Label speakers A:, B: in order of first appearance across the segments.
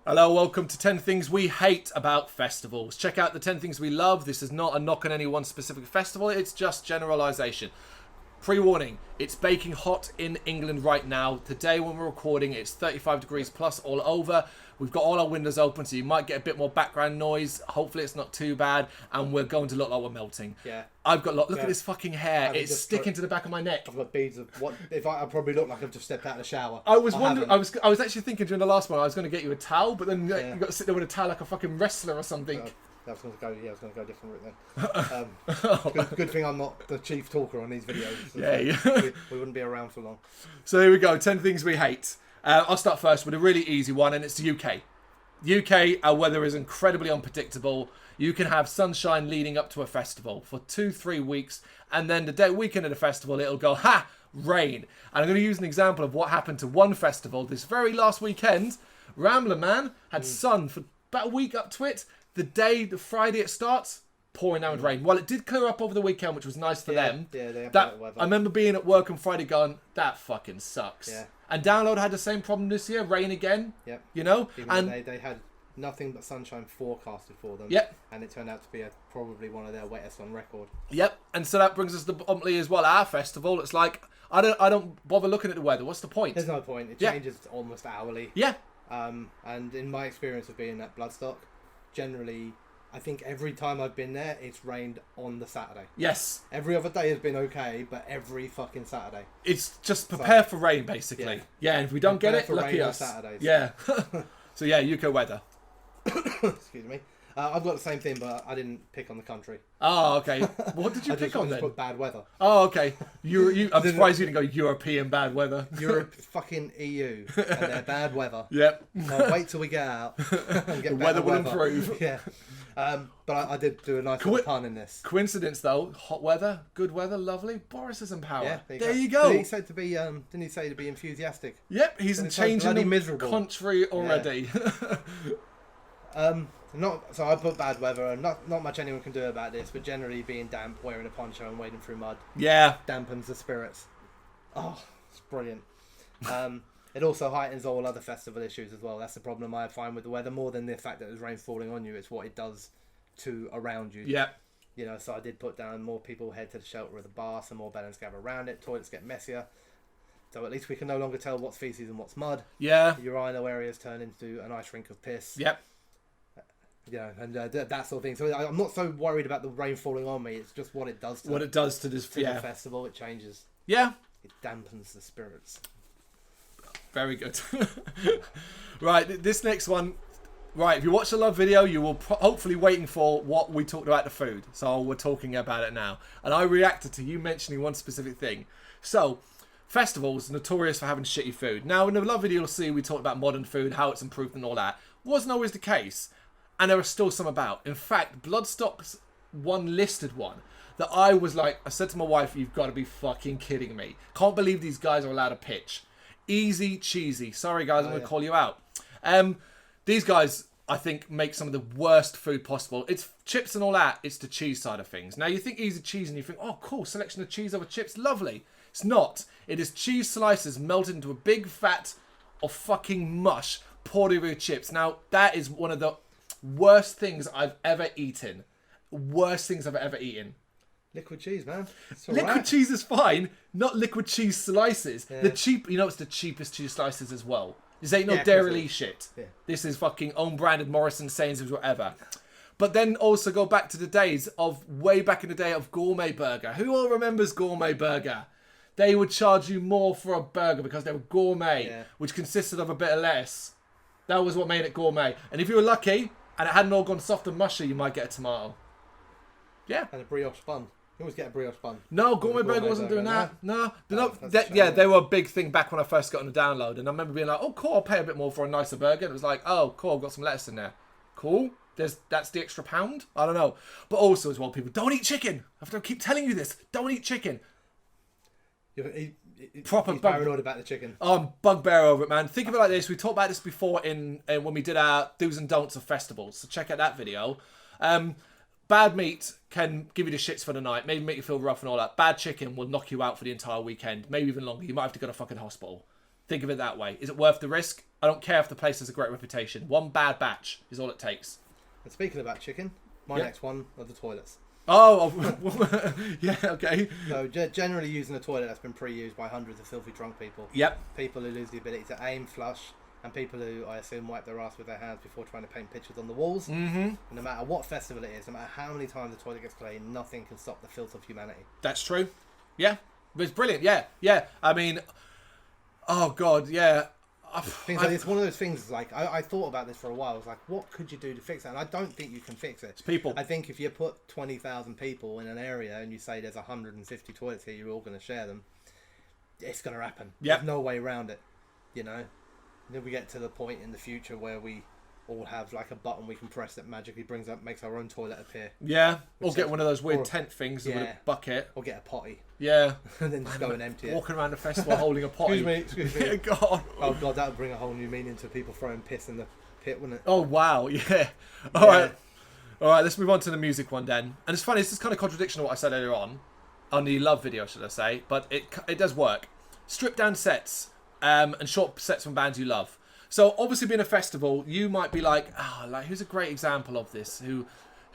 A: Hello, welcome to 10 Things We Hate About Festivals. Check out the 10 Things We Love. This is not a knock on any one specific festival, it's just generalisation. Pre-warning, it's baking hot in England right now. Today when we're recording, it's 35 degrees plus all over. We've got all our windows open, so you might get a bit more background noise. Hopefully it's not too bad, and we're going to look like we're melting.
B: Yeah.
A: I've got, look at this fucking hair.
B: Having
A: It's
B: just
A: sticking to the back of my neck.
B: I've got beads of what? If I probably look like I've just stepped out of the shower.
A: I was wondering. I was actually thinking during the last one I was going to get you a towel, but then you got to sit there with a towel like a fucking wrestler or something.
B: I was going to go. Yeah, I was going to go a different route then. Good thing I'm not the chief talker on these videos. We wouldn't be around for long.
A: So here we go. 10 things we hate. I'll start first with a really easy one, and it's the UK. UK, our weather is incredibly unpredictable. You can have sunshine leading up to a festival for 2-3 weeks, and then the weekend of the festival, it'll go, ha, rain. And I'm going to use an example of what happened to one festival this very last weekend. Rambler Man had sun for about a week up to it. The Friday it starts, pouring down with rain. Well, it did clear up over the weekend, which was nice for them.
B: Yeah, they have
A: that
B: weather.
A: I remember being at work on Friday going, that fucking sucks.
B: Yeah.
A: And Download had the same problem this year, rain again.
B: Yep.
A: You know?
B: And they had nothing but sunshine forecasted for them.
A: Yep.
B: And it turned out to be probably one of their wettest on record.
A: Yep. And so that brings us to Umtley as well, our festival. It's like, I don't bother looking at the weather. What's the point?
B: There's no point. It changes almost hourly.
A: Yeah.
B: And in my experience of being at Bloodstock, generally, I think every time I've been there, it's rained on the Saturday.
A: Yes.
B: Every other day has been okay, but every fucking Saturday.
A: It's just prepare for rain, basically. Yeah, and if we don't get it, lucky us.
B: Saturdays.
A: Yeah. So yeah, UK weather.
B: Excuse me. I've got the same thing, but I didn't pick on the country.
A: Oh, okay. What did you pick on then?
B: I just put bad weather.
A: Oh, okay. I'm surprised you didn't go European bad weather.
B: Europe, fucking EU, and their bad weather.
A: Yep.
B: I'll wait till we get out and get
A: the weather will improve.
B: Yeah. But I did do a nice little pun in this.
A: Coincidence though, hot weather, good weather, lovely. Boris is in power.
B: Yeah,
A: there you go.
B: Didn't he say to be enthusiastic?
A: Yep, he's changing the
B: miserable
A: country already.
B: Yeah. So I put bad weather, and not much anyone can do about this, but generally being damp, wearing a poncho and wading through mud, dampens the spirits. Oh, it's brilliant. It also heightens all other festival issues as well. That's the problem I find with the weather, more than the fact that there's rain falling on you. It's what it does to around you.
A: Yeah.
B: You know, so I did put down more people head to the shelter of the bar, some more balance gather around it, toilets get messier. So at least we can no longer tell what's feces and what's mud.
A: Yeah.
B: Urinal areas turn into an ice rink of piss.
A: Yep.
B: Yeah, and that sort of thing. So I'm not so worried about the rain falling on me. It's just what it does to
A: this
B: the festival. It changes.
A: Yeah.
B: It dampens the spirits.
A: Very good. Right, this next one. Right, if you watch the love video, you will hopefully waiting for what we talked about the food. So we're talking about it now. And I reacted to you mentioning one specific thing. So, festivals are notorious for having shitty food. Now, in the love video, you'll see we talked about modern food, how it's improved and all that. Wasn't always the case. And there are still some about. In fact, Bloodstock's one listed one that I was like, I said to my wife, you've got to be fucking kidding me. Can't believe these guys are allowed to pitch. Easy Cheesy. Sorry guys, I'm going to call you out. These guys, I think, make some of the worst food possible. It's chips and all that. It's the cheese side of things. Now, you think Easy Cheese and you think, oh, cool, selection of cheese over chips. Lovely. It's not. It is cheese slices melted into a big vat of fucking mush poured over your chips. Now, that is one of the worst things I've ever eaten. Worst things I've ever eaten.
B: Liquid cheese, man.
A: Liquid cheese is fine, not liquid cheese slices. Yeah. It's the cheapest cheese slices as well. This ain't no Dairy Lee shit. Yeah. This is fucking own branded Morrison, Sainsbury's, whatever. But then also go back to the days of way back in the day of Gourmet Burger. Who all remembers Gourmet Burger? They would charge you more for a burger because they were gourmet, which consisted of a bit of lettuce. That was what made it gourmet. And if you were lucky and it hadn't all gone soft and mushy, you might get a tomato. Yeah.
B: And a brioche bun. You always get a brioche bun.
A: No, Gourmet Burger wasn't doing that. No. They were a big thing back when I first got on the download. And I remember being like, oh, cool, I'll pay a bit more for a nicer burger. And it was like, oh, cool, I've got some lettuce in there. Cool. That's the extra £1. I don't know. But also as well, people, don't eat chicken. I have to keep telling you this. Don't eat chicken.
B: Proper paranoid about the chicken.
A: Oh, I'm bugbear over it, man. Think of it like this. We talked about this before in when we did our do's and don'ts of festivals. So check out that video. Bad meat can give you the shits for the night. Maybe make you feel rough and all that. Bad chicken will knock you out for the entire weekend. Maybe even longer. You might have to go to fucking hospital. Think of it that way. Is it worth the risk? I don't care if the place has a great reputation. One bad batch is all it takes.
B: And speaking about chicken, my next one are the toilets.
A: Oh, yeah, okay.
B: So generally using a toilet that's been pre-used by hundreds of filthy drunk people.
A: Yep.
B: People who lose the ability to aim, flush, and people who, I assume, wipe their ass with their hands before trying to paint pictures on the walls.
A: Mm-hmm.
B: And no matter what festival it is, no matter how many times the toilet gets cleaned, nothing can stop the filth of humanity.
A: That's true. Yeah. But it's brilliant. Yeah. I mean, oh, God, yeah.
B: It's one of those things, like, I thought about this for a while. I was like, what could you do to fix it? And I don't think you can fix it.
A: It's people.
B: I think if you put 20,000 people in an area and you say there's 150 toilets here, you're all going to share them, it's going to happen.
A: Yep.
B: There's no way around it, you know? And then we get to the point in the future where we all have like a button we can press that magically makes our own toilet appear.
A: Yeah, or get one of those weird tent things with a bucket.
B: Or get a potty.
A: Yeah.
B: And then just go and empty it.
A: Walking around the festival holding a potty.
B: Excuse me.
A: God.
B: Oh God, that would bring a whole new meaning to people throwing piss in the pit, wouldn't it?
A: Oh wow, yeah. All right, let's move on to the music one then. And it's funny, it's this kind of contradiction of what I said earlier on the Love video, should I say, but it does work. Stripped down sets and short sets from bands you love. So obviously being a festival, you might be like, who's a great example of this? Who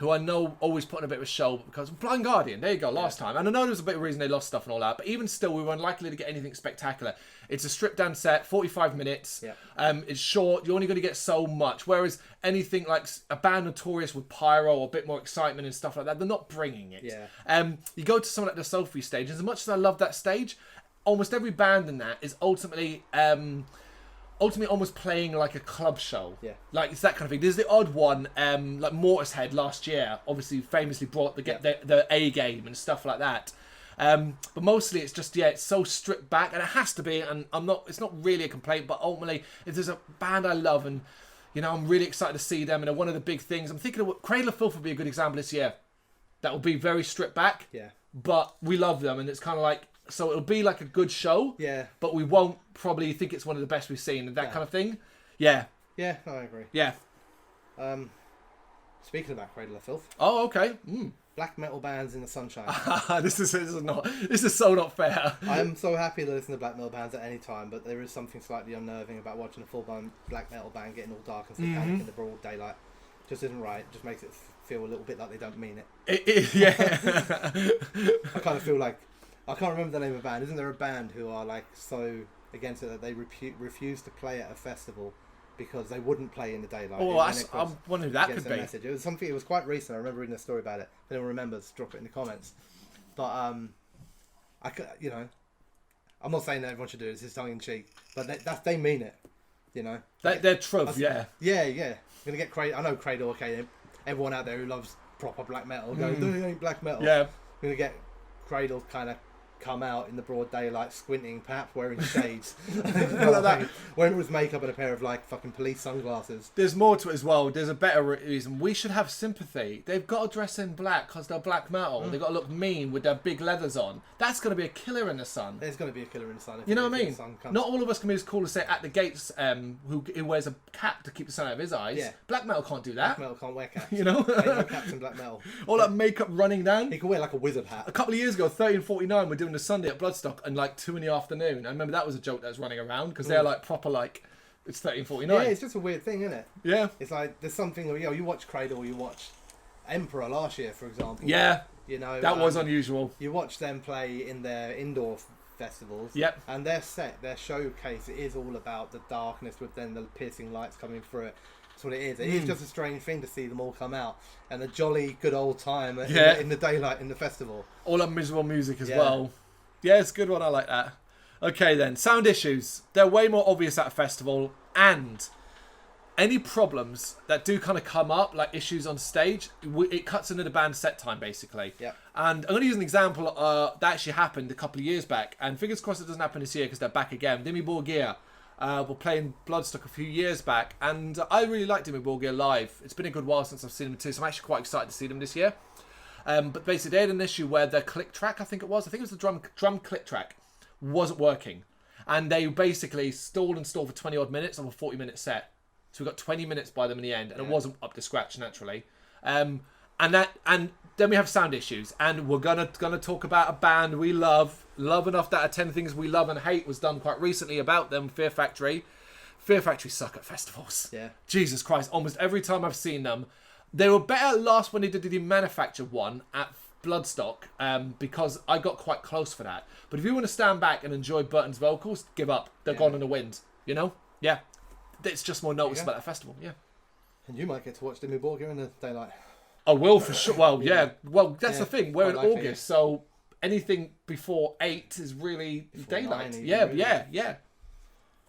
A: I know always put on a bit of a show, because Blind Guardian, there you go, last time. And I know there was a bit of reason they lost stuff and all that, but even still, we were unlikely to get anything spectacular. It's a stripped down set, 45 minutes. Yeah. It's short. You're only going to get so much. Whereas anything like a band notorious with pyro or a bit more excitement and stuff like that, they're not bringing it.
B: Yeah.
A: You go to something like the Sophie stage, as much as I love that stage, almost every band in that is ultimately almost playing like a club show.
B: Yeah.
A: Like, it's that kind of thing. There's the odd one, like Mortishead last year, obviously famously brought the A game and stuff like that. But mostly it's just, it's so stripped back, and it has to be, and it's not really a complaint, but ultimately, if there's a band I love and, I'm really excited to see them, and one of the big things, I'm thinking of Cradle of Filth would be a good example this year. That will be very stripped back.
B: Yeah.
A: But we love them, and it's kind of like, so it'll be like a good show.
B: Yeah.
A: But we won't probably think it's one of the best we've seen, and that kind of thing. Yeah.
B: Yeah, I agree.
A: Yeah.
B: Speaking about Cradle of Filth.
A: Oh, okay.
B: Black metal bands in the sunshine.
A: This is so not fair.
B: I'm so happy to listen to black metal bands at any time, but there is something slightly unnerving about watching a full-blown black metal band getting all dark and satanic in the broad daylight. Just isn't right. Just makes it feel a little bit like they don't mean it.
A: Yeah.
B: I kind of feel like, I can't remember the name of the band. Isn't there a band who are like so against it that they refuse to play at a festival because they wouldn't play in the daylight?
A: Oh, I wonder who that could be.
B: Message. It was something. It was quite recent. I remember reading a story about it. If anyone remembers, drop it in the comments. But I could, I'm not saying that everyone should do it. It's tongue in cheek, but they mean it.
A: They're truth. Yeah.
B: Yeah. I'm gonna get Cradle. I know Cradle. Okay, everyone out there who loves proper black metal going, "No, it ain't black metal."
A: Yeah.
B: I'm gonna get Cradle kind of come out in the broad daylight, squinting, perhaps wearing shades, wearing with makeup and a pair of like fucking police sunglasses.
A: There's more to it as well. There's a better reason. We should have sympathy. They've got to dress in black because they're black metal. They've got to look mean with their big leathers on. That's going to be a killer in the sun.
B: There's going to be a killer in the sun.
A: You know what I mean? Not all of us can be as cool as say at the Gates, who wears a cap to keep the sun out of his eyes.
B: Yeah.
A: Black metal can't do that.
B: Black metal can't wear caps.
A: Ain't no
B: caps in black metal.
A: All that makeup running down.
B: He can wear like a wizard hat.
A: A couple of years ago, 1349, we're doing the Sunday at Bloodstock and like 2 in the afternoon. I remember that was a joke that was running around because they're like proper like, it's 1349.
B: Yeah, it's just a weird thing, isn't it?
A: Yeah.
B: It's like there's something, you watch Cradle, you watch Emperor last year, for example.
A: Yeah. That was unusual.
B: You watch them play in their indoor festivals.
A: Yep.
B: And their showcase, it is all about the darkness with then the piercing lights coming through it. That's what it is. It is just a strange thing to see them all come out and a jolly good old time in the daylight in the festival.
A: All that miserable music as well. Yeah, it's a good one. I like that. Okay then, sound issues. They're way more obvious at a festival, and any problems that do kind of come up, like issues on stage, it cuts into the band's set time basically.
B: Yeah.
A: And I'm going to use an example that actually happened a couple of years back, and fingers crossed it doesn't happen this year because they're back again. Demi Borgir were playing Bloodstock a few years back, and I really liked Demi Borgir live. It's been a good while since I've seen them too, so I'm actually quite excited to see them this year. But basically they had an issue where their click track, I think it was the drum click track, wasn't working. And they basically stalled for 20 odd minutes of a 40-minute set. So we got 20 minutes by them in the end, and it wasn't up to scratch naturally. And then we have sound issues, and we're gonna talk about a band we love, Love enough that a 10 Things We Love and Hate was done quite recently about them. Fear Factory. Fear Factory suck at festivals.
B: Yeah.
A: Jesus Christ. Almost every time I've seen them. They were better last when they did the manufactured one at Bloodstock, because I got quite close for that. But if you want to stand back and enjoy Burton's vocals, give up. They're gone in the wind. You know? Yeah. It's just more noticeable at a festival. Yeah.
B: And you might get to watch Dimmy Borgir in the daylight.
A: I will for sure. Well, yeah. Well, that's the thing. We're in August, so anything before 8 is really before daylight. 9, yeah, really. Yeah.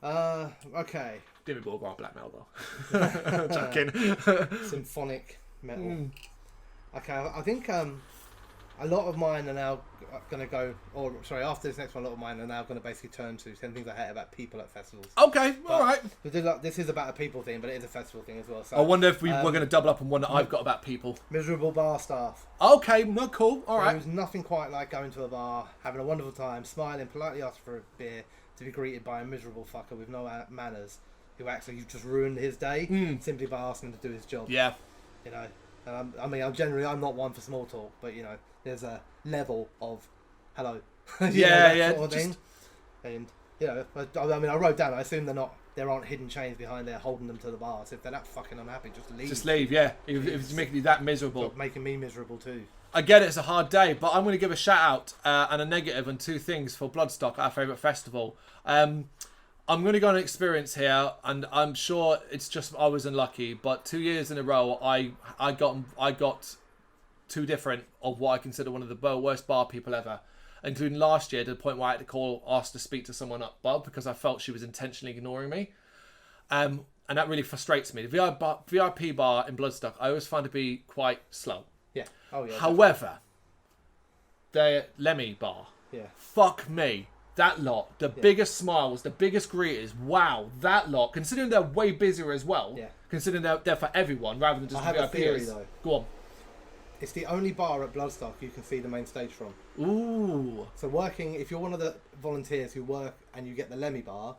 B: Okay.
A: Dimmy Borgir aren't black metal though. Joking.
B: Symphonic metal. Okay, I think a lot of mine are now going to go, or sorry, after this next one, a lot of mine are now going to basically turn to 10 things I hate about people at festivals.
A: Okay, alright.
B: This is about a people thing, but it is a festival thing as well. So,
A: I wonder if we're going to double up on one that I've got about people.
B: Miserable bar staff.
A: Okay, no, cool, alright.
B: There's nothing quite like going to a bar, having a wonderful time, smiling, politely asking for a beer, to be greeted by a miserable fucker with no manners, who actually you've just ruined his day simply by asking him to do his job.
A: Yeah.
B: You know, and I'm not one for small talk, but you know, there's a level of hello.
A: Yeah,
B: sort of thing. And you know, I mean, I wrote down. I assume there aren't hidden chains behind there holding them to the bar. So if they're that fucking unhappy, just leave.
A: Just leave, yeah. If it's making you that miserable,
B: stop making me miserable too.
A: I get it, it's a hard day, but I'm going to give a shout out and a negative and 2 things for Bloodstock, our favourite festival. I'm going to go on an experience here, and I'm sure it's just I was unlucky, but 2 years in a row, I got 2 different of what I consider one of the worst bar people ever, including last year to the point where I had to ask to speak to someone up above because I felt she was intentionally ignoring me. And that really frustrates me. The VIP bar in Bloodstock, I always find to be quite slow.
B: Yeah. Oh yeah.
A: However, the Lemmy bar.
B: Yeah.
A: Fuck me. That lot, the biggest smiles, the biggest greeters. Wow, that lot. Considering they're way busier as well.
B: Yeah.
A: Considering they're for everyone rather than just
B: I have a theory though.
A: Go on.
B: It's the only bar at Bloodstock you can see the main stage from.
A: Ooh.
B: So if you're one of the volunteers who work and you get the Lemmy bar,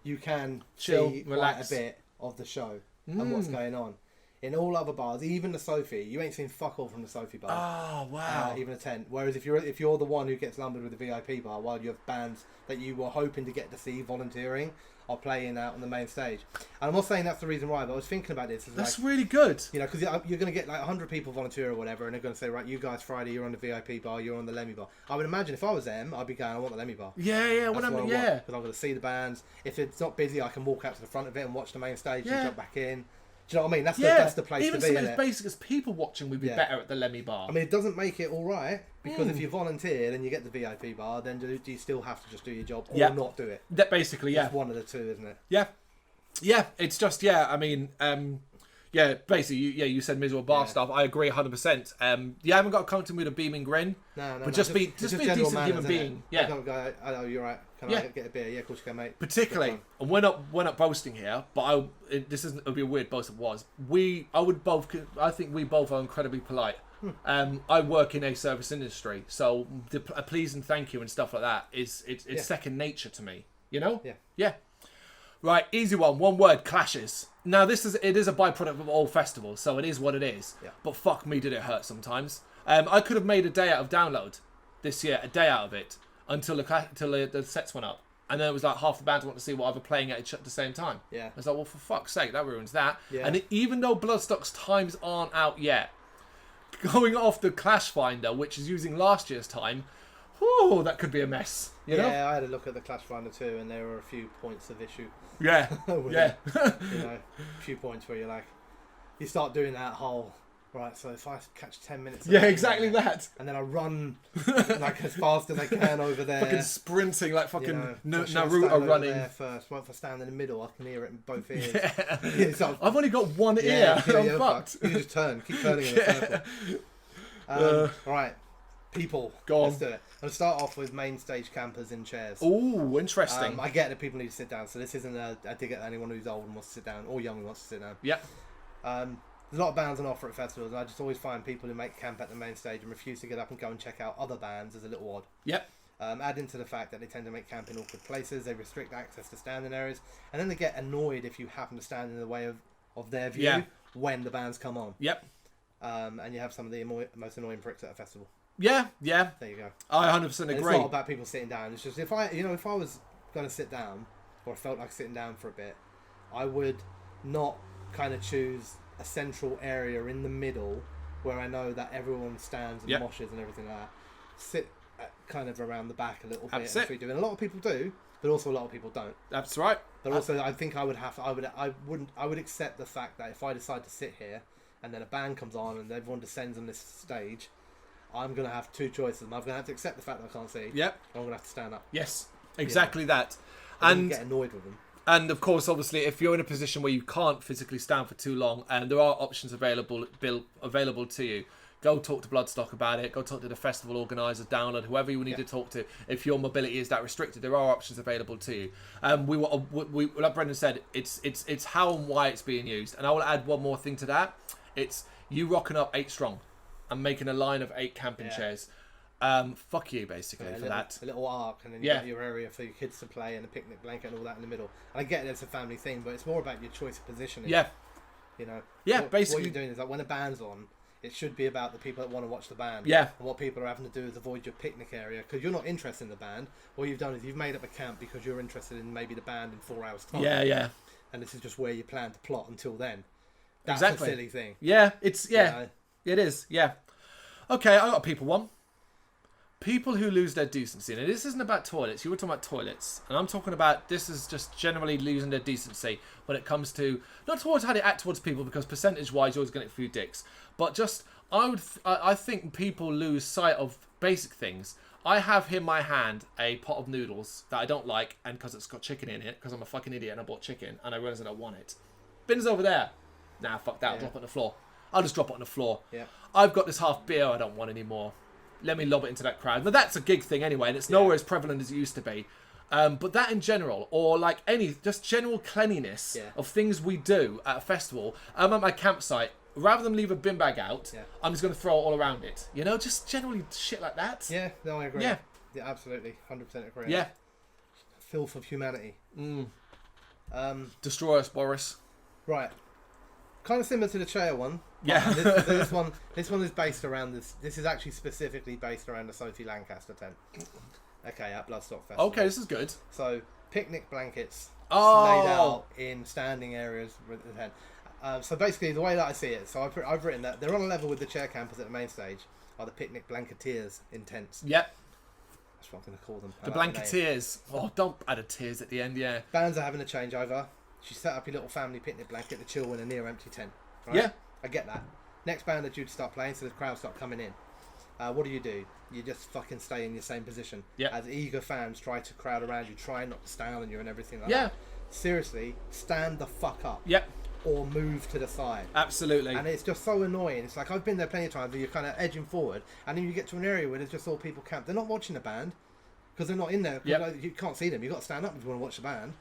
B: you can
A: chill,
B: see
A: relax
B: quite a bit of the show and what's going on. In all other bars, even the Sophie, you ain't seen fuck all from the Sophie bar.
A: Oh wow!
B: Even a tent. Whereas if you're the one who gets lumbered with the VIP bar, while you have bands that you were hoping to get to see volunteering are playing out on the main stage. And I'm not saying that's the reason why, but I was thinking about this.
A: That's like, really good.
B: You know, because you're going to get like 100 people volunteer or whatever, and they're going to say, right, you guys Friday, you're on the VIP bar, you're on the Lemmy bar. I would imagine if I was them, I'd be going, I want the Lemmy bar.
A: Yeah, because I'm
B: going to see the bands. If it's not busy, I can walk out to the front of it and watch the main stage and jump back in. Do you know what I mean? That's the place to be.
A: Even something as basic as people watching would be better at the Lemmy bar.
B: I mean, it doesn't make it all right because if you volunteer and you get the VIP bar, then do you still have to just do your job or not do it?
A: That basically,
B: It's one of the two, isn't it?
A: Yeah. It's just I mean, basically, you said miserable bar stuff. I agree 100%. You haven't got to come to me with a beaming grin.
B: No.
A: But just be a decent human being. Yeah.
B: Don't go, I know you're right. Can I get a beer? Yeah, of course you can, mate.
A: Particularly, and we're not boasting here, but it'll be a weird boast. It was. I think we both are incredibly polite. I work in a service industry, so a please and thank you and stuff like that it's second nature to me. You know? Yeah. Right, easy one. One word: clashes. Now it is a byproduct of all festivals, so it is what it is.
B: Yeah.
A: But fuck me, did it hurt sometimes. I could have made a day out of Download this year, a day out of it, until the sets went up. And then it was like half the band wanted to see what other playing at the same time.
B: Yeah.
A: I was like, well, for fuck's sake, that ruins that.
B: Yeah.
A: And even though Bloodstock's times aren't out yet, going off the Clash Finder, which is using last year's time, whew, that could be a mess. You know?
B: I had a look at the Clash Finder too, and there were a few points of issue.
A: Yeah. Yeah.
B: A few points where you're like, you start doing that whole, right, so if I catch 10 minutes of
A: exactly that.
B: And then I run like as fast as I can over there.
A: Fucking sprinting like fucking
B: Naruto
A: running.
B: There first. What if I stand in the middle? I can hear it in both ears.
A: Yeah. I've only got one ear. I'm fucked.
B: You just keep turning in a circle. Right. People.
A: Go on.
B: Let's do it. I'll start off with main stage campers in chairs.
A: Ooh, interesting.
B: I get that people need to sit down, so this isn't a dig at anyone who's old and wants to sit down, or young and wants to sit down.
A: Yep.
B: There's a lot of bands on offer at festivals, and I just always find people who make camp at the main stage and refuse to get up and go and check out other bands is a little odd.
A: Yep.
B: Adding to the fact that they tend to make camp in awkward places, they restrict access to standing areas, and then they get annoyed if you happen to stand in the way of their view when the bands come on.
A: Yep.
B: And you have some of the most annoying pricks at a festival.
A: Yeah.
B: There you go.
A: I 100% agree.
B: It's not about people sitting down. It's just if I was going to sit down, or I felt like sitting down for a bit, I would not kind of choose a central area in the middle where I know that everyone stands and moshes and everything like that. Sit kind of around the back a little bit. That's it. And a lot of people do, but also a lot of people don't.
A: That's right.
B: But also, I think I would accept the fact that if I decide to sit here and then a band comes on and everyone descends on this stage, I'm going to have two choices. I'm going to have to accept the fact that I can't see.
A: Yep.
B: Or I'm going to have to stand up.
A: Yes, exactly that.
B: And get annoyed with them.
A: And of course, obviously, if you're in a position where you can't physically stand for too long, and there are options available to you, go talk to Bloodstock about it. Go talk to the festival organisers, download whoever you need to talk to. If your mobility is that restricted, there are options available to you. We like Brendan said, it's how and why it's being used. And I will add one more thing to that. It's you rocking up 8 strong and making a line of 8 camping chairs. Fuck you, basically, for that.
B: A little arc, and then you got your area for your kids to play, and a picnic blanket and all that in the middle. And I get it's a family thing, but it's more about your choice of positioning.
A: Yeah.
B: You know.
A: Yeah,
B: What
A: basically.
B: you're doing is like when a band's on, it should be about the people that want to watch the band.
A: Yeah.
B: And what people are having to do is avoid your picnic area because you're not interested in the band. What you've done is you've made up a camp because you're interested in maybe the band in 4 hours' time.
A: Yeah.
B: And this is just where you plan to plot until then. That's
A: exactly.
B: a silly thing.
A: Yeah, it is. Yeah. Okay, I got a people one. People who lose their decency. Now, this isn't about toilets. You were talking about toilets. And I'm talking about this is just generally losing their decency when it comes to, not towards how they act towards people, because percentage-wise, you're always going to get a few dicks. But just, I think people lose sight of basic things. I have in my hand a pot of noodles that I don't like, and because it's got chicken in it, because I'm a fucking idiot and I bought chicken, and I realised that I want it. Bin's over there. Nah, fuck that. I'll drop it on the floor. I'll just drop it on the floor.
B: Yeah.
A: I've got this half beer I don't want anymore. Let me lob it into that crowd. But that's a gig thing anyway, and it's nowhere as prevalent as it used to be. But that in general, or like just general cleanliness of things we do at a festival. I'm at my campsite. Rather than leave a bin bag out, I'm just going to throw it all around it. You know, just generally shit like that.
B: Yeah, no, I agree.
A: Yeah,
B: absolutely. 100% agree.
A: Yeah.
B: Filth of humanity.
A: Destroy us, Boris.
B: Right. Kind of similar to the chair one.
A: Yeah.
B: This one is based around this. This is actually specifically based around the Sophie Lancaster tent. Okay, at Bloodstock Festival.
A: Okay, this is good.
B: So, picnic blankets laid out in standing areas with the tent. So basically, the way that I see it, so I've written that they're on a level with the chair campers at the main stage, are the picnic blanketeers in tents.
A: Yep.
B: That's what I'm going to call them.
A: The blanketeers. Oh, don't add a tears at the end,
B: Bands are having a changeover. She set up your little family picnic blanket to chill in a near empty tent. Right?
A: Yeah.
B: I get that. Next band are due to start playing, so the crowd start coming in. What do? You just fucking stay in your same position.
A: Yep.
B: As eager fans try to crowd around you, try not to stand on you and everything like that. Seriously, stand the fuck up.
A: Yep.
B: Or move to the side.
A: Absolutely.
B: And it's just so annoying. It's like I've been there plenty of times where you're kind of edging forward, and then you get to an area where there's just all people camped. They're not watching the band because they're not in there. Like, you can't see them. You've got to stand up if you want to watch the band.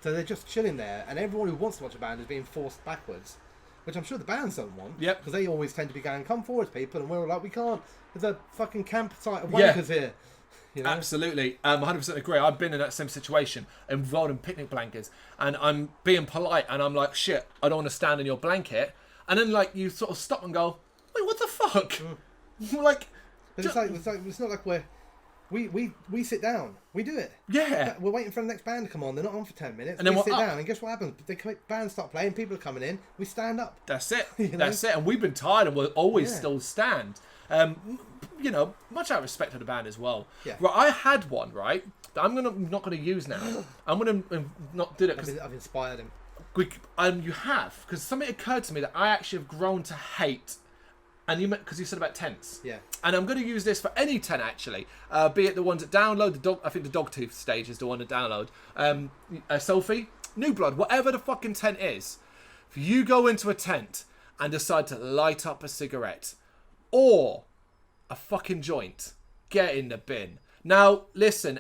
B: So they're just chilling there, and everyone who wants to watch a band is being forced backwards, which I'm sure the bands don't want.
A: Yep.
B: Because they always tend to be going, "Come forward, people," and we're all like, "We can't. There's a fucking campsite of wankers here." You know?
A: Absolutely. 100% agree. I've been in that same situation, involved in picnic blankets, and I'm being polite, and I'm like, "Shit, I don't want to stand in your blanket," and then like you sort of stop and go, "Wait, what the fuck?" Like,
B: but it's not like we sit down. We do it.
A: Yeah.
B: We're waiting for the next band to come on. They're not on for 10 minutes.
A: And then
B: we
A: we're
B: sit
A: up.
B: down, and guess what happens? The bands start playing. People are coming in. We stand up.
A: That's it.
B: You know?
A: That's it. And we've been tired, and we'll always still stand. You know, much out of respect to the band as well.
B: Yeah.
A: Right, I had one, right, that I'm not gonna use now. I'm gonna not do that because
B: I've inspired him.
A: You have, because something occurred to me that I actually have grown to hate. And because you said about tents.
B: Yeah.
A: And I'm going to use this for any tent, actually. Be it the ones that download, I think the Dogtooth stage is the one to download. Sophie, New Blood, whatever the fucking tent is. If you go into a tent and decide to light up a cigarette or a fucking joint, get in the bin. Now, listen,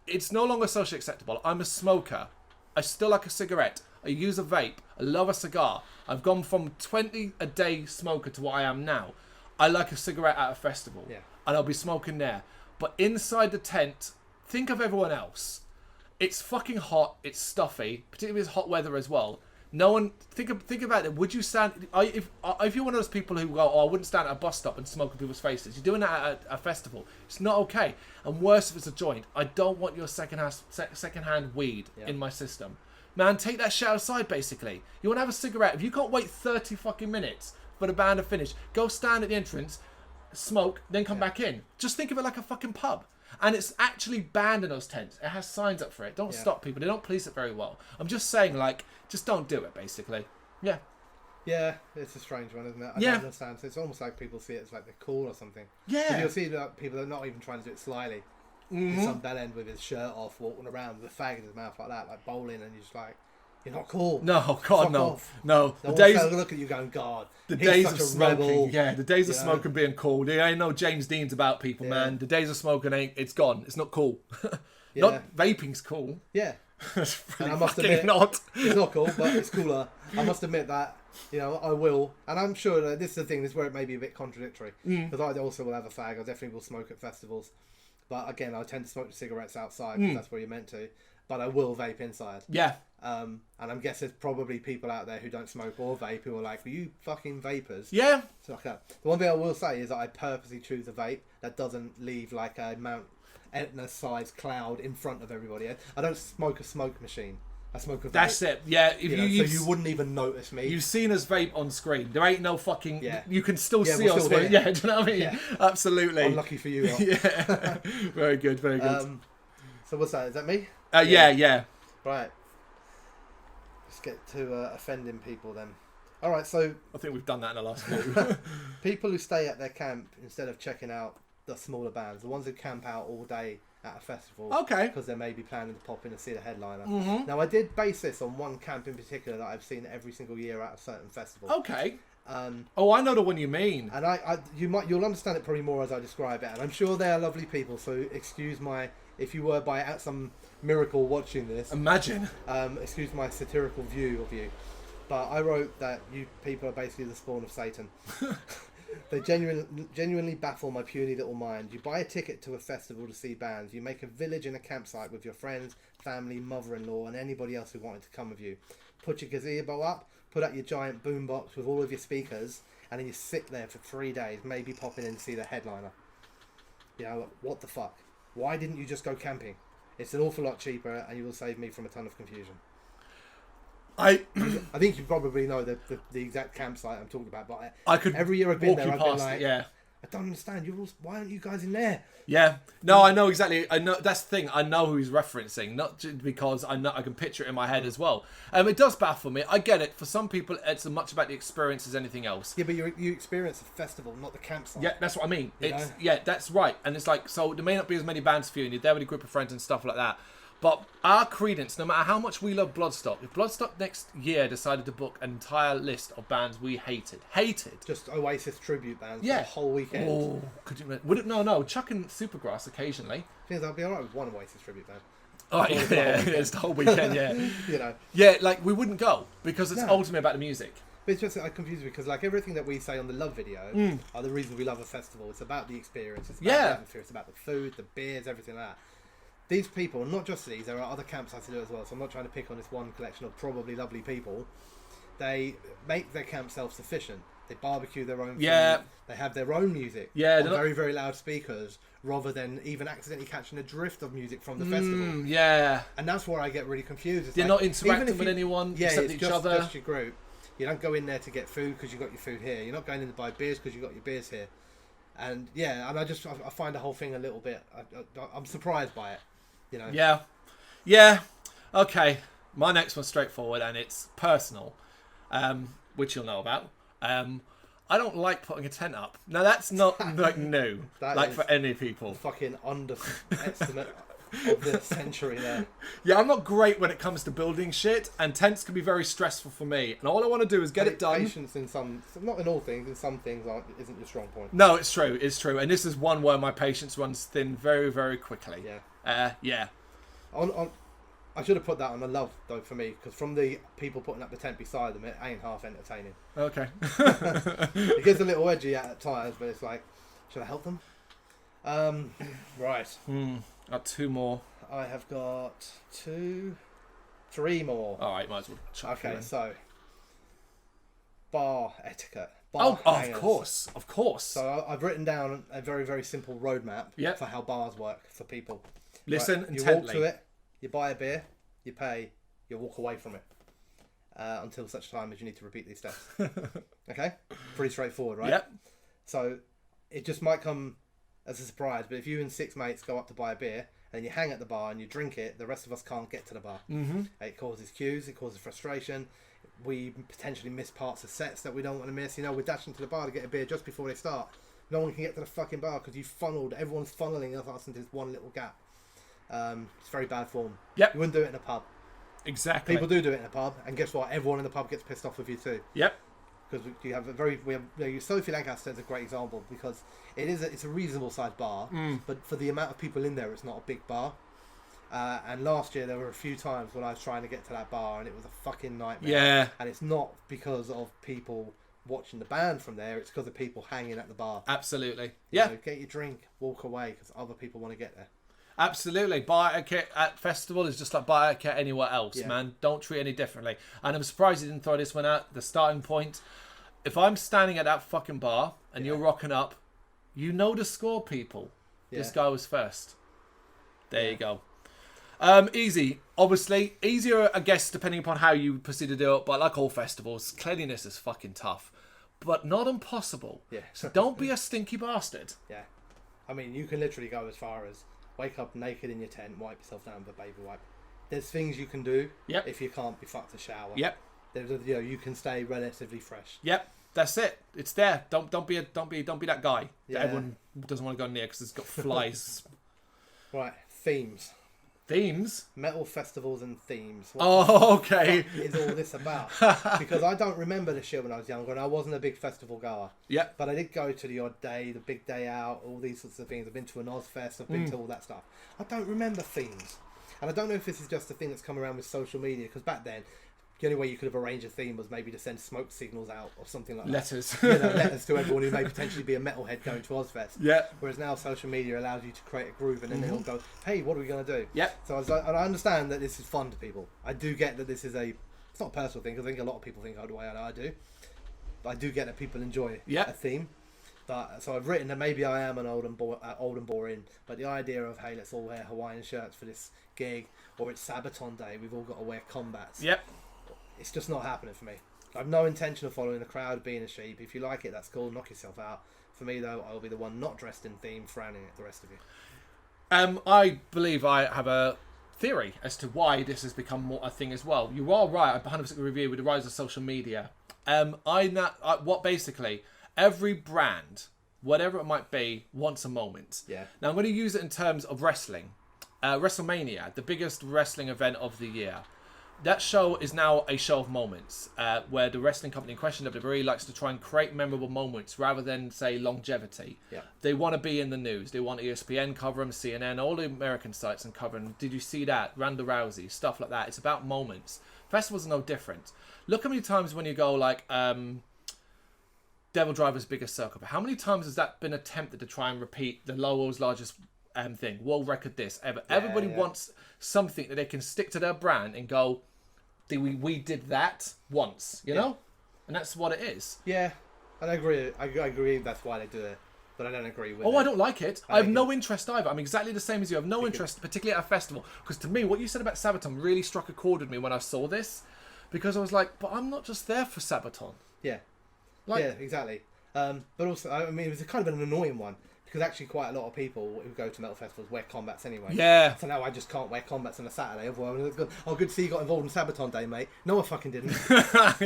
A: it's no longer socially acceptable. I'm a smoker. I still like a cigarette. I use a vape. I love a cigar. I've gone from 20 a day smoker to what I am now. I like a cigarette at a festival.
B: Yeah.
A: And I'll be smoking there. But inside the tent, think of everyone else. It's fucking hot. It's stuffy. Particularly if it's hot weather as well. No one think about it. Would you stand? If you're one of those people who go, "Oh, I wouldn't stand at a bus stop and smoke in people's faces," you're doing that at a festival. It's not okay. And worse if it's a joint. I don't want your secondhand weed in my system. Man, take that shit outside. Basically, you want to have a cigarette. If you can't wait 30 fucking minutes for the band to finish, go stand at the entrance, smoke, then come back in. Just think of it like a fucking pub. And it's actually banned in those tents. It has signs up for it. Don't stop people. They don't police it very well. I'm just saying, like, just don't do it, basically. Yeah.
B: Yeah, it's a strange one, isn't it? I don't understand. So it's almost like people see it as like they're cool or something.
A: Yeah.
B: You'll see that people are not even trying to do it slyly. Some bell end with his shirt off, walking around with a fag in his mouth like that, like bowling, and you're just like, you're not cool.
A: No, God, no.
B: Off.
A: No.
B: The days look at you going, God.
A: The days of smoking, the days of smoking being cool. There ain't no James Dean's about people, man. The days of smoking it's gone. It's not cool. Not vaping's cool.
B: Yeah.
A: It's
B: and I must admit, it's not cool, but it's cooler. I must admit that, I will, and I'm sure that this is the thing. This is where it may be a bit contradictory, because I also will have a fag. I definitely will smoke at festivals, but again, I tend to smoke cigarettes outside because that's where you're meant to. But I will vape inside.
A: Yeah.
B: And I'm guessing there's probably people out there who don't smoke or vape who are like, "Are you fucking vapors?"
A: Yeah.
B: So, okay. The one thing I will say is that I purposely choose a vape that doesn't leave like a Mount Etna-sized cloud in front of everybody. I don't smoke a smoke machine. I smoke a vape.
A: That's it. Yeah. If
B: so you wouldn't even notice me.
A: You've seen us vape on screen. There ain't no fucking.
B: Yeah.
A: You can still see
B: we're
A: us.
B: still here.
A: Yeah. Do you know what I mean?
B: Yeah.
A: Absolutely.
B: Unlucky for you.
A: Yeah. Very good. Very good.
B: So what's that? Is that me?
A: Yeah.
B: Right. Let's get to offending people then. All right. So
A: I think we've done that in the last few.
B: people who stay at their camp instead of checking out the smaller bands, the ones who camp out all day at a festival,
A: okay,
B: because they may be planning to pop in and see the headliner. Now I did base this on one camp in particular that I've seen every single year at a certain festival.
A: Okay. I know the one you mean.
B: And you'll understand it probably more as I describe it. And I'm sure they are lovely people. So excuse my, if you were by some miracle watching this,
A: imagine.
B: Excuse my satirical view of you, but I wrote that you people are basically the spawn of Satan. They genuinely baffle my puny little mind. You buy a ticket to a festival to see bands. You make a village in a campsite with your friends, family, mother-in-law, and anybody else who wanted to come with you. Put your gazebo up, put out your giant boombox with all of your speakers, and then you sit there for 3 days, maybe popping in to see the headliner. What the fuck? Why didn't you just go camping? It's an awful lot cheaper, and you will save me from a ton of confusion. I think you probably know the exact campsite I'm talking about, but every year I've been there, I've been like, I don't understand. Why aren't you guys in there?
A: Yeah, no, I know exactly. I know that's the thing. I know who he's referencing, not just because I can picture it in my head as well. It does baffle me. I get it. For some people, it's as much about the experience as anything else.
B: Yeah, but you experience the festival, not the campsite.
A: Yeah, that's what I mean. That's right. And it's like, so there may not be as many bands for you, and you're there with a group of friends and stuff like that. But our credence, no matter how much we love Bloodstock, if Bloodstock next year decided to book an entire list of bands we hated,
B: just Oasis tribute bands for the whole weekend.
A: Oh, could you? Would it? No. Chucking Supergrass occasionally.
B: Things I'll be alright with one Oasis tribute band.
A: Oh yeah, it's the whole weekend. Yeah, Yeah, like we wouldn't go because it's ultimately about the music.
B: But it's just I confuse me because like everything that we say on the Love video are the reasons we love a festival. It's about the experience. It's about the atmosphere. It's about the food, the beers, everything like that. These people, not just these, there are other campsites to do as well, so I'm not trying to pick on this one collection of probably lovely people. They make their camp self-sufficient. They barbecue their own food. They have their own music on very, very loud speakers, rather than even accidentally catching a drift of music from the festival. Yeah. And that's where I get really confused.
A: You're not interacting with anyone except each other.
B: Just your group. You don't go in there to get food because you got your food here. You're not going in to buy beers because you got your beers here. And I find the whole thing a little bit. I'm surprised by it.
A: Yeah. Okay. My next one's straightforward and it's personal, which you'll know about. I don't like putting a tent up. Now that's not like new, like for any people.
B: Fucking underestimate of the century there.
A: Yeah, I'm not great when it comes to building shit, and tents can be very stressful for me. And all I want to do is get it done.
B: Patience in not in all things. In some things, isn't your strong point.
A: No, it's true. It's true. And this is one where my patience runs thin very, very quickly. Yeah.
B: I should have put that on the Love though for me, because from the people putting up the tent beside them, it ain't half entertaining.
A: Okay.
B: It gets a little edgy at times, but it's like, should I help them? Right.
A: Got two more.
B: I have got two. 3 more.
A: All right, might as well.
B: Okay, so bar etiquette.
A: Of course.
B: So I've written down a very, very simple roadmap for how bars work for people.
A: Listen
B: right?
A: intently.
B: You walk to it, you buy a beer, you pay, you walk away from it until such time as you need to repeat these steps. Okay? Pretty straightforward, right?
A: Yep.
B: So it just might come as a surprise, but if you and 6 mates go up to buy a beer and you hang at the bar and you drink it, the rest of us can't get to the bar.
A: Mm-hmm.
B: It causes queues, it causes frustration. We potentially miss parts of sets that we don't want to miss. You know, we're dashing to the bar to get a beer just before they start. No one can get to the fucking bar because everyone's funneling us into this one little gap. It's very bad form.
A: Yep.
B: You wouldn't do it in a pub.
A: Exactly.
B: People do it in a pub, and guess what? Everyone in the pub gets pissed off with you too.
A: Yep.
B: Because Sophie Lancaster is a great example because it's a reasonable sized bar, but for the amount of people in there, it's not a big bar. And last year there were a few times when I was trying to get to that bar and it was a fucking nightmare.
A: Yeah.
B: And it's not because of people watching the band from there, it's because of people hanging at the bar.
A: Absolutely.
B: You know, get your drink, walk away because other people want to get there.
A: Absolutely. Bar etiquette at festival is just like bar etiquette anywhere else, man. Don't treat it any differently. And I'm surprised you didn't throw this one out. The starting point. If I'm standing at that fucking bar and you're rocking up, you know the score, people. This guy was first. There you go. Easy. Obviously, easier, I guess, depending upon how you proceed to do it. But like all festivals, cleanliness is fucking tough. But not impossible.
B: Yeah.
A: So don't be a stinky bastard.
B: Yeah. I mean, you can literally go as far as wake up naked in your tent, wipe yourself down with a baby wipe. There's things you can do if you can't be fucked to shower.
A: Yep.
B: You can stay relatively fresh.
A: Yep. That's it. It's there. Don't be that guy that everyone doesn't want to go near because it's got flies.
B: Right. Themes.
A: Themes?
B: Metal festivals and themes.
A: Okay.
B: What is all this about? Because I don't remember the shit when I was younger and I wasn't a big festival goer.
A: Yeah.
B: But I did go to the odd day, the big day out, all these sorts of things. I've been to an Ozfest, I've been to all that stuff. I don't remember themes. And I don't know if this is just a thing that's come around with social media, because back then, the only way you could have arranged a theme was maybe to send smoke signals out or something like that.
A: Letters.
B: Letters to everyone who may potentially be a metalhead going to Ozfest.
A: Yeah.
B: Whereas now social media allows you to create a group and then they'll go, hey, what are we going to do?
A: Yeah.
B: So and I understand that this is fun to people. I do get that this is it's not a personal thing, because I think a lot of people think the way I do. But I do get that people enjoy a theme. But so I've written that maybe I am an old and boring, but the idea of, hey, let's all wear Hawaiian shirts for this gig, or it's Sabaton Day, we've all got to wear combats.
A: Yep.
B: It's just not happening for me. I have no intention of following the crowd, being a sheep. If you like it, that's cool. Knock yourself out. For me, though, I'll be the one not dressed in theme, frowning at the rest of you.
A: I believe I have a theory as to why this has become more a thing as well. You are right. I 100% agree with you with the rise of social media. Basically every brand, whatever it might be, wants a moment.
B: Yeah.
A: Now I'm going to use it in terms of wrestling. WrestleMania, the biggest wrestling event of the year. That show is now a show of moments, where the wrestling company in question, WWE, likes to try and create memorable moments rather than, say, longevity.
B: Yeah.
A: They want to be in the news. They want ESPN cover them, CNN, all the American sites and cover them. Did you see that? Ronda Rousey, stuff like that. It's about moments. Festivals are no different. Look how many times when you go, like, Devil Driver's Biggest Circle. How many times has that been attempted to try and repeat the world's largest thing? World record this, ever. Yeah, everybody wants something that they can stick to their brand and go, we did that once, you know? And that's what it is. Yeah,
B: and I agree. I agree that's why they do it, but I don't agree with it.
A: I don't like it. I have no interest either. I'm exactly the same as you. I have no interest, particularly at a festival. Because to me, what you said about Sabaton really struck a chord with me when I saw this. Because I was like, but I'm not just there for Sabaton.
B: Yeah. Yeah, exactly. But also, I mean, it was kind of an annoying one. Because actually quite a lot of people who go to metal festivals wear combats anyway.
A: Yeah.
B: So now I just can't wear combats on a Saturday. Otherwise, good to see you got involved in Sabaton Day, mate. No, I fucking didn't.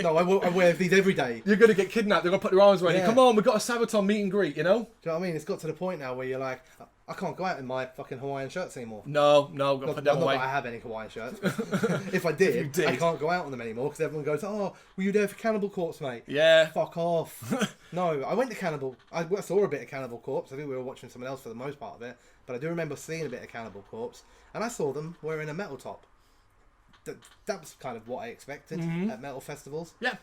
B: No, I wear these every day.
A: You're going to get kidnapped. They're going to put their arms around you. Come on, we've got a Sabaton meet and greet, you know?
B: Do you know what I mean? It's got to the point now where you're like, I can't go out in my fucking Hawaiian shirts anymore.
A: No, got to put them away.
B: Not that I have any Hawaiian shirts. If I did, I can't go out in them anymore because everyone goes, oh, were you there for Cannibal Corpse, mate?
A: Yeah.
B: Fuck off. No, I went to Cannibal. I saw a bit of Cannibal Corpse. I think we were watching someone else for the most part of it. But I do remember seeing a bit of Cannibal Corpse. And I saw them wearing a metal top. That was kind of what I expected at metal festivals.
A: Yeah.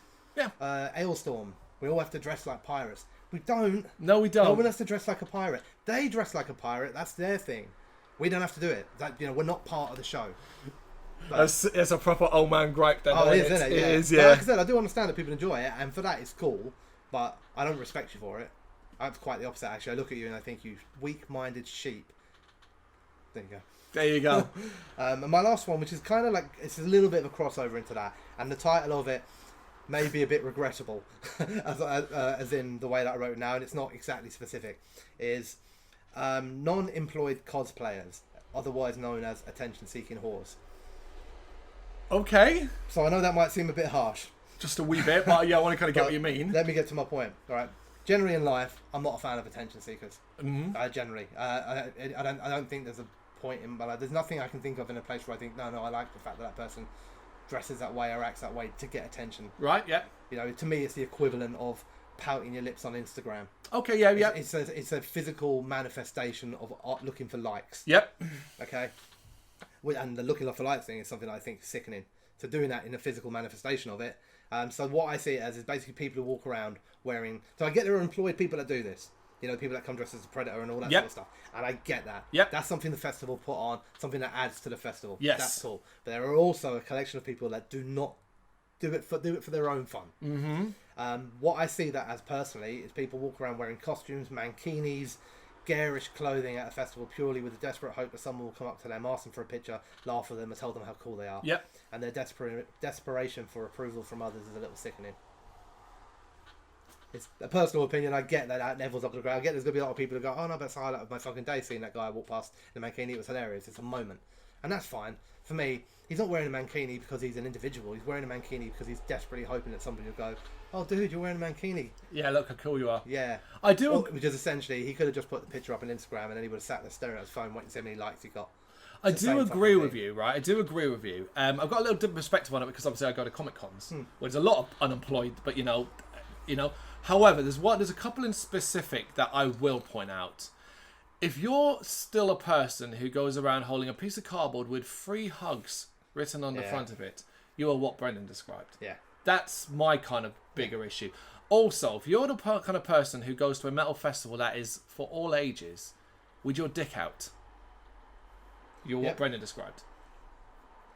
B: Ailstorm. We all have to dress like pirates. We don't.
A: No, we don't.
B: No one has to dress like a pirate. They dress like a pirate. That's their thing. We don't have to do it. We're not part of the show.
A: It's a proper old man gripe then.
B: Oh, it is, isn't it?
A: It is,
B: But
A: yeah.
B: like I said, I do understand that people enjoy it, and for that it's cool, but I don't respect you for it. I'm quite the opposite, actually. I look at you and I think you weak-minded sheep. There you go.
A: There you go.
B: And my last one, which is kind of like, it's a little bit of a crossover into that, and the title of it may be a bit regrettable, as in the way that I wrote it now, and it's not exactly specific, is non-employed cosplayers, otherwise known as attention-seeking whores.
A: Okay.
B: So I know that might seem a bit harsh.
A: Just a wee bit, but yeah, I want to kind of get what you mean.
B: Let me get to my point. All right. Generally in life, I'm not a fan of attention seekers. Generally, I don't think there's a point in my life. There's nothing I can think of in a place where I think, no, I like the fact that that person dresses that way or acts that way to get attention.
A: Right. Yeah.
B: You know, to me, it's the equivalent of pouting your lips on Instagram.
A: Okay. Yeah. Yeah.
B: It's a physical manifestation of looking for likes.
A: Yep.
B: Okay. And the looking for likes thing is something I think is sickening. So doing that in a physical manifestation of it. So what I see it as is basically people who walk around wearing... So I get there are employed people that do this. You know, people that come dressed as a predator and all that sort of stuff. And I get that.
A: Yep.
B: That's something the festival put on, something that adds to the festival.
A: Yes.
B: That's cool. But there are also a collection of people that do not do it for their own fun. Mm-hmm. What I see that as personally is people walk around wearing costumes, mankinis, garish clothing at a festival purely with the desperate hope that someone will come up to them, ask them for a picture, laugh at them and tell them how cool they are.
A: Yep.
B: And their desperation for approval from others is a little sickening. It's a personal opinion. I get that levels up to the ground. I get there's going to be a lot of people who go, oh no, that's the highlight of my fucking day, seeing that guy walk past in a mankini. It was hilarious. It's a moment. And that's fine. For me, he's not wearing a mankini because he's an individual. He's wearing a mankini because he's desperately hoping that somebody will go, oh dude, you're wearing a mankini.
A: Yeah, look how cool you are.
B: Yeah.
A: I do.
B: Which is essentially, he could have just put the picture up on Instagram and then he would have sat there staring at his phone waiting to see how many likes he got.
A: I do agree with you, right? I do agree with you. I've got a little different perspective on it because obviously I go to Comic Cons, where there's a lot of unemployed, but you know. However, there's a couple in specific that I will point out. If you're still a person who goes around holding a piece of cardboard with 3 hugs written on the front of it, you are what Brendan described.
B: Yeah.
A: That's my kind of bigger issue. Also, if you're the kind of person who goes to a metal festival that is for all ages, with your dick out, you're what Brendan described.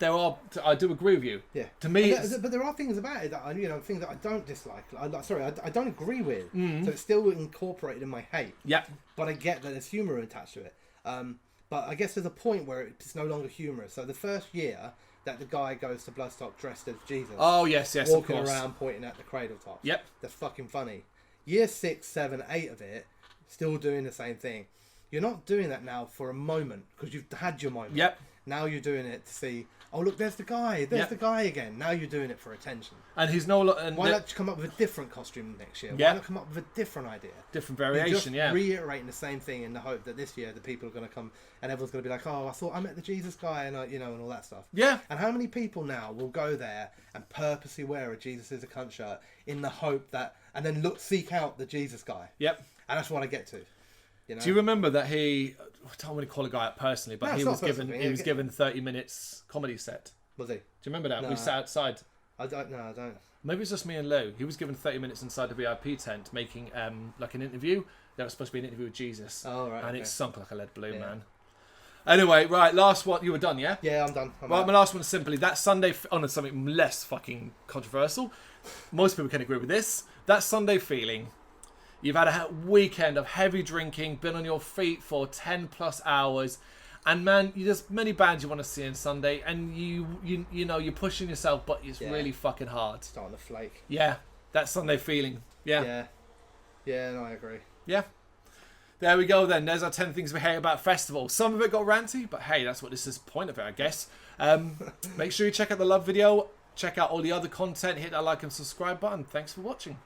A: I do agree with you.
B: Yeah.
A: To me,
B: but there are things about it that things that I don't dislike. I don't agree with. So it's still incorporated in my hate.
A: Yeah.
B: But I get that there's humour attached to it. But I guess there's a point where it's no longer humorous. So the first year that the guy goes to Bloodstock dressed as Jesus.
A: Oh yes,
B: walking
A: of course.
B: around pointing at the cradle top.
A: Yep.
B: That's fucking funny. Year 6, 7, 8 of it, still doing the same thing. You're not doing that now for a moment because you've had your moment.
A: Yep.
B: Now you're doing it to see, oh look, there's the guy. There's the guy again. Now you're doing it for attention.
A: And he's no...
B: Why not come up with a different costume next year?
A: Yeah.
B: Why not come up with a different idea?
A: Different variation, yeah.
B: Reiterating the same thing in the hope that this year the people are going to come and everyone's going to be like, oh, I thought I met the Jesus guy and and all that stuff.
A: Yeah.
B: And how many people now will go there and purposely wear a Jesus is a cunt shirt in the hope that, and then seek out the Jesus guy?
A: Yep.
B: And that's what I get to. You know?
A: Do you remember that I don't want to call a guy out personally, but he was given 30 minutes comedy set.
B: Was he?
A: Do you remember that?
B: No.
A: We sat outside.
B: I don't.
A: Maybe it's just me and Lou. He was given 30 minutes inside the VIP tent making like an interview. That was supposed to be an interview with Jesus.
B: Oh, right.
A: And
B: okay.
A: it sunk like a lead balloon, man. Anyway, right, last one. You were done, yeah?
B: Yeah, I'm done.
A: Right, my last one is simply that Sunday... on something less fucking controversial. Most people can agree with this. That Sunday feeling... You've had a weekend of heavy drinking, been on your feet for 10 plus hours, and man, there's many bands you want to see on Sunday, and you're pushing yourself, but it's really fucking hard.
B: Starting to flake.
A: Yeah, that Sunday feeling. Yeah.
B: Yeah, no, I agree.
A: Yeah. There we go then. There's our 10 things we hate about festivals. Some of it got ranty, but hey, that's what this is the point of it, I guess. Make sure you check out the love video, check out all the other content, hit that like and subscribe button. Thanks for watching.